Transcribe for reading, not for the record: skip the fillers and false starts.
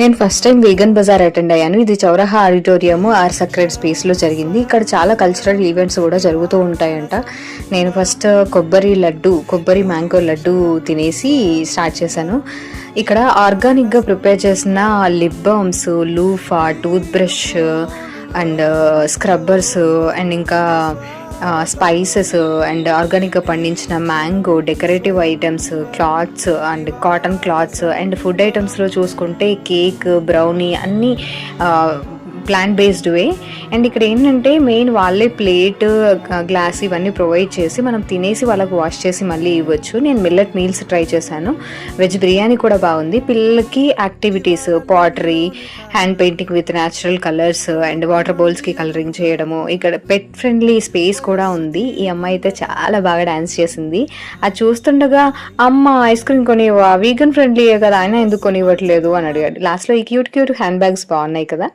నేను first time vegan bazaar attend అయ్యాను. ఇది చౌరహా ఆడిటోరియం ఆర్ సక్రెడ్ స్పేస్లో జరిగింది. ఇక్కడ చాలా కల్చరల్ ఈవెంట్స్ కూడా జరుగుతూ ఉంటాయంట. నేను ఫస్ట్ కొబ్బరి మ్యాంగో లడ్డు తినేసి స్టార్ట్ చేశాను. ఇక్కడ ఆర్గానిక్గా ప్రిపేర్ చేసిన lip balms, loofah, tooth brush and scrubbers and ఇంకా స్పైసెస్ అండ్ ఆర్గానిక్గా పండించిన mango, decorative items, clothes and cotton clothes and food ఐటమ్స్లో చూసుకుంటే కేక్, బ్రౌనీ అన్నీ ప్లాంట్ బేస్డ్వే. అండ్ ఇక్కడ ఏంటంటే మెయిన్ వాళ్ళే ప్లేట్, గ్లాస్ ఇవన్నీ ప్రొవైడ్ చేసి మనం తినేసి వాళ్ళకు వాష్ చేసి మళ్ళీ ఇవ్వచ్చు. నేను మిల్లెట్ మీల్స్ ట్రై చేశాను. వెజ్ బిర్యానీ కూడా బాగుంది. పిల్లలకి activities, pottery, hand painting with natural colours and water బౌల్స్కి కలరింగ్ చేయడము. ఇక్కడ పెట్ ఫ్రెండ్లీ స్పేస్ కూడా ఉంది. ఈ అమ్మాయి అయితే చాలా బాగా డాన్స్ చేసింది. అది చూస్తుండగా అమ్మ ఐస్ క్రీమ్ కొనివ్వా, వీగన్ ఫ్రెండ్లీయే కదా, ఆయన ఎందుకు కొనివ్వట్లేదు అని అడిగాడు. లాస్ట్లో ఈ క్యూట్ హ్యాండ్ బ్యాగ్స్ బాగున్నాయి కదా.